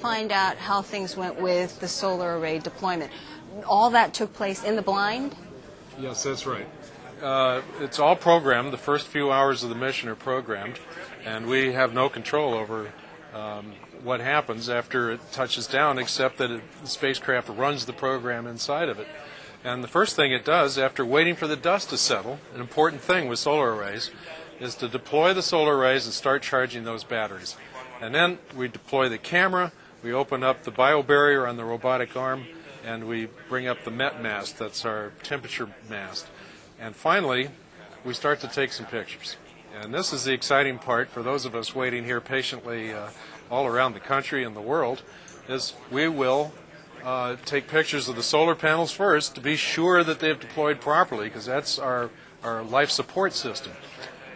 find out how things went with the solar array deployment. All that took place in the blind? Yes, that's right. It's all programmed. The first few hours of the mission are programmed, and we have no control over what happens after it touches down, except that the spacecraft runs the program inside of it. And the first thing it does, after waiting for the dust to settle, an important thing with solar arrays, is to deploy the solar arrays and start charging those batteries. And then we deploy the camera, we open up the biobarrier on the robotic arm, and we bring up the MET mast, that's our temperature mast. And finally, we start to take some pictures. And this is the exciting part for those of us waiting here patiently all around the country and the world, is we will take pictures of the solar panels first to be sure that they've deployed properly, because that's our life support system.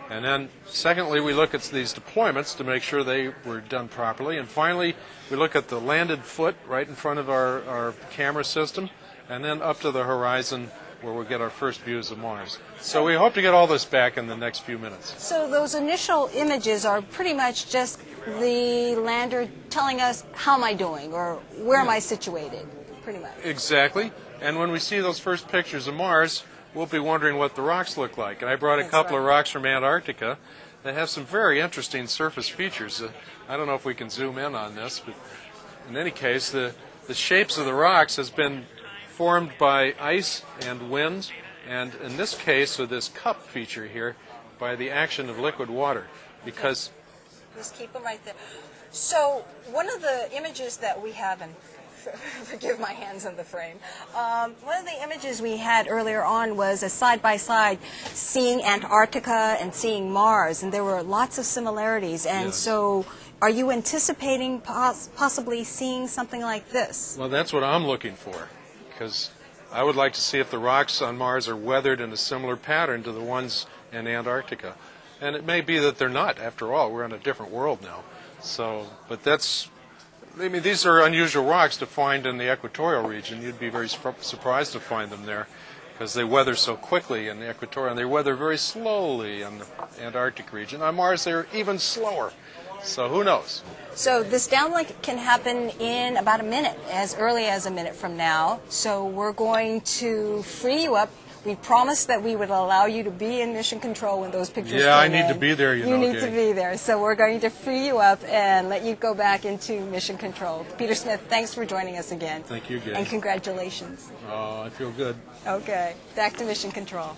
And then secondly, we look at these deployments to make sure they were done properly. And finally, we look at the landed foot right in front of our camera system, and then up to the horizon where we'll get our first views of Mars. So we hope to get all this back in the next few minutes. So those initial images are pretty much just the lander telling us, how am I doing, or where am I situated, pretty much. Exactly. And when we see those first pictures of Mars, we'll be wondering what the rocks look like. And I brought a couple of rocks from Antarctica that have some very interesting surface features. I don't know if we can zoom in on this, but in any case, the shapes of the rocks has been formed by ice and wind, and in this case, with this cup feature here, by the action of liquid water. Because just keep them right there. So one of the images that we have, and forgive my hands on the frame, one of the images we had earlier on was a side-by-side seeing Antarctica and seeing Mars, and there were lots of similarities. And yes. So are you anticipating possibly seeing something like this? Well, that's what I'm looking for, because I would like to see if the rocks on Mars are weathered in a similar pattern to the ones in Antarctica. And it may be that they're not, after all. We're in a different world now. So, but that's, I mean, these are unusual rocks to find in the equatorial region. You'd be very surprised to find them there, because they weather so quickly in the equatorial, and they weather very slowly in the Antarctic region. On Mars, they're even slower. So who knows? So this downlink can happen in about a minute, as early as a minute from now. So we're going to free you up. We promised that we would allow you to be in mission control when those pictures Yeah, I come need in. to be there, you know. You need to be there. So we're going to free you up and let you go back into mission control. Peter Smith, thanks for joining us again. Thank you, Gay. And congratulations. Oh, I feel good. Okay, back to mission control.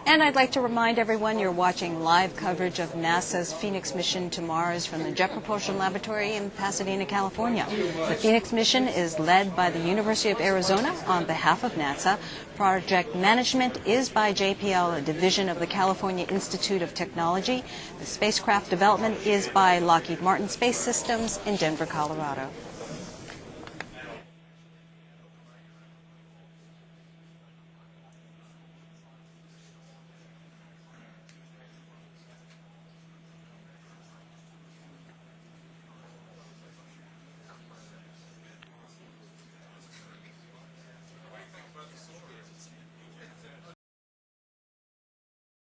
And I'd like to remind everyone you're watching live coverage of NASA's Phoenix mission to Mars from the Jet Propulsion Laboratory in Pasadena, California. The Phoenix mission is led by the University of Arizona on behalf of NASA. Project management is by JPL, a division of the California Institute of Technology. The spacecraft development is by Lockheed Martin Space Systems in Denver, Colorado.